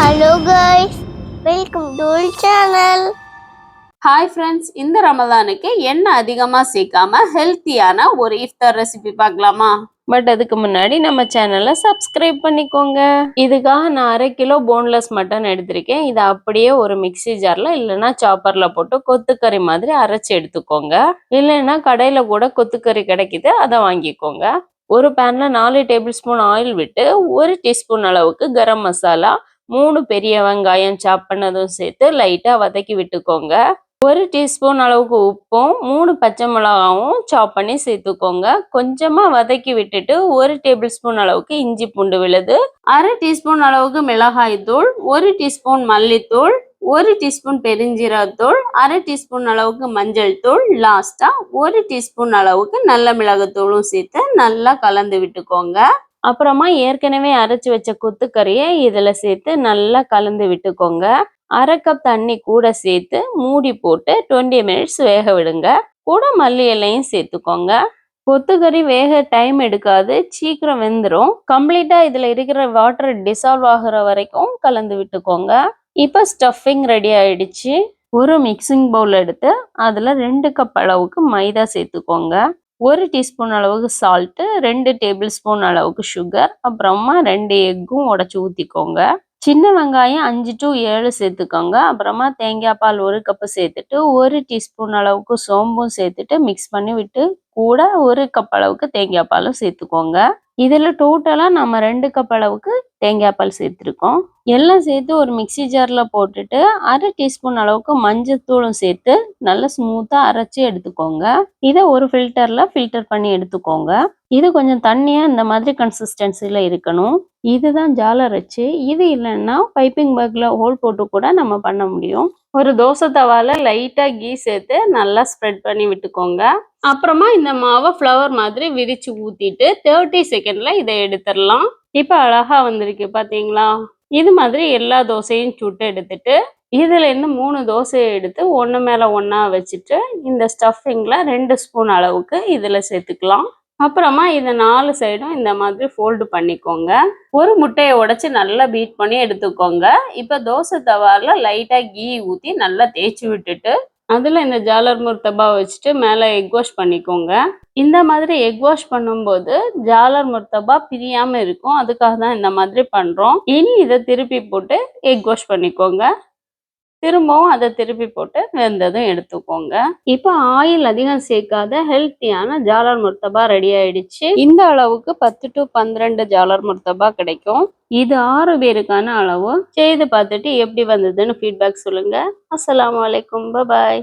Hello guys, welcome to our channel. Hi friends, இந்த ரமலானுக்கு எண்ணெய் அதிகமாக சேர்க்காம ஹெல்த்தியான ஒரு இஃப்தார் ரெசிபி பார்க்கலாமா? பட் அதுக்கு முன்னாடி நம்ம சேனலை சப்ஸ்கிரைப் பண்ணிக்கோங்க. இதுக்காக நான் 1/2 கிலோ போன்லெஸ் மட்டன் எடுத்திருக்கேன். இதை அப்படியே ஒரு மிக்சி ஜார்ல இல்லைன்னா சாப்பர்ல போட்டு கொத்துக்கறி மாதிரி அரைச்சி எடுத்துக்கோங்க. இல்லைன்னா கடையில கூட கொத்துக்கறி கிடைக்குது, அதை வாங்கிக்கோங்க. ஒரு பேன்ல 4 டேபிள் ஸ்பூன் ஆயில் விட்டு 1 டீஸ்பூன் அளவுக்கு கரம் மசாலா, 3 பெரிய வெங்காயம் சாப் பண்ணதும் சேர்த்து லைட்டா வதக்கி விட்டுக்கோங்க. 1 டீஸ்பூன் அளவுக்கு உப்பும் 3 பச்சை மிளகாவும் சாப் பண்ணி சேர்த்துக்கோங்க. கொஞ்சமா வதக்கி விட்டுட்டு 1 டேபிள் ஸ்பூன் அளவுக்கு இஞ்சி பூண்டு விழுது, 1/2 டீஸ்பூன் அளவுக்கு மிளகாய் தூள், 1 டீஸ்பூன் மல்லித்தூள், 1 டீஸ்பூன் பெருஞ்சீரகத்தூள், 1/2 டீஸ்பூன் அளவுக்கு மஞ்சள் தூள், லாஸ்டா 1 டீஸ்பூன் அளவுக்கு நல்ல மிளகுத்தூளும் சேர்த்து நல்லா கலந்து விட்டுக்கோங்க. அப்புறமா ஏற்கனவே அரைச்சி வச்ச கொத்துக்கறியை இதுல சேர்த்து நல்லா கலந்து விட்டுக்கோங்க. 1/2 கப் தண்ணி கூட சேர்த்து மூடி போட்டு 20 மினிட்ஸ் வேக விடுங்க. கூட மல்லி இலையும் சேர்த்துக்கோங்க. கொத்துக்கறி வேக டைம் எடுக்காது, சீக்கிரம் வெந்துடும். கம்ப்ளீட்டா இதுல இருக்கிற வாட்டர் டிசால்வ் ஆகுற வரைக்கும் கலந்து விட்டுக்கோங்க. இப்போ ஸ்டஃபிங் ரெடி ஆயிடுச்சு. ஒரு மிக்சிங் பவுல் எடுத்து அதுல 2 கப் அளவுக்கு மைதா சேர்த்துக்கோங்க. 1 டீஸ்பூன் அளவுக்கு சால்ட்டு, 2 டேபிள் ஸ்பூன் அளவுக்கு சுகர், அப்புறமா 2 எக்கும் உடைச்சு ஊற்றிக்கோங்க. சின்ன வெங்காயம் 5 to 7 சேர்த்துக்கோங்க. அப்புறமா தேங்காய் பால் 1 கப்பு சேர்த்துட்டு 1 டீஸ்பூன் அளவுக்கு சோம்பும் சேர்த்துட்டு மிக்ஸ் பண்ணி விட்டு கூட 1 கப் அளவுக்கு தேங்காய் பாலும் சேர்த்துக்கோங்க. இதில் டோட்டலாக நம்ம 2 கப் அளவுக்கு தேங்காய் பால் சேர்த்துருக்கோம். எல்லாம் சேர்த்து ஒரு மிக்சி ஜாரில் போட்டுட்டு 1/2 டீஸ்பூன் அளவுக்கு மஞ்சத்தூளும் சேர்த்து நல்லா ஸ்மூத்தாக அரைச்சி எடுத்துக்கோங்க. இதை ஒரு ஃபில்டர் பண்ணி எடுத்துக்கோங்க. இது கொஞ்சம் தண்ணியாக இந்த மாதிரி கன்சிஸ்டன்சியில் இருக்கணும். இதுதான் ஜாலர் வச்சு. இது இல்லைன்னா பைப்பிங் பேக்கில் ஹோல் போட்டு கூட நம்ம பண்ண முடியும். ஒரு தோசை தவால லைட்டாக கீ சேர்த்து நல்லா ஸ்ப்ரெட் பண்ணி விட்டுக்கோங்க. அப்புறமா இந்த மாவை ஃப்ளவர் மாதிரி விரிச்சு ஊற்றிட்டு 30 செகண்ட்ல இதை எடுத்துடலாம். இப்போ அழகா வந்திருக்கு பார்த்தீங்களா? இது மாதிரி எல்லா தோசையும் சுட்டு எடுத்துட்டு இதுல இருந்து 3 தோசையை எடுத்து ஒன்று மேலே ஒன்றா வச்சுட்டு இந்த ஸ்டஃபிங்கில் 2 ஸ்பூன் அளவுக்கு இதில் சேர்த்துக்கலாம். அப்புறமா இதை 4 சைடும் இந்த மாதிரி ஃபோல்டு பண்ணிக்கோங்க. ஒரு முட்டையை உடைச்சு நல்லா பீட் பண்ணி எடுத்துக்கோங்க. இப்போ தோசை தவால லைட்டாக கீ ஊற்றி நல்லா தேய்ச்சி விட்டுட்டு அதில் இந்த ஜாலர் முர்த்தபா வச்சுட்டு மேலே எக் வாஷ் பண்ணிக்கோங்க. இந்த மாதிரி எக் வாஷ் பண்ணும்போது ஜாலர் முர்த்தபா பிரியாமல் இருக்கும். அதுக்காக தான் இந்த மாதிரி பண்ணுறோம். இனி இதை திருப்பி போட்டு எக் வாஷ் பண்ணிக்கோங்க. திரும்பவும் அதை திருப்பி போட்டு வெந்ததும் எடுத்துக்கோங்க. இப்போ ஆயில் அதிகம் சேர்க்காத ஹெல்த்தியான ஜாலர் முர்த்தபா ரெடி ஆயிடுச்சு. இந்த அளவுக்கு 10 to 12 ஜாலர் முர்த்தபா கிடைக்கும். இது 6 பேருக்கான அளவு. செய்து பார்த்துட்டு எப்படி வந்ததுன்னு ஃபீட்பேக் சொல்லுங்க. அஸ்ஸலாமு அலைக்கும், பாய்.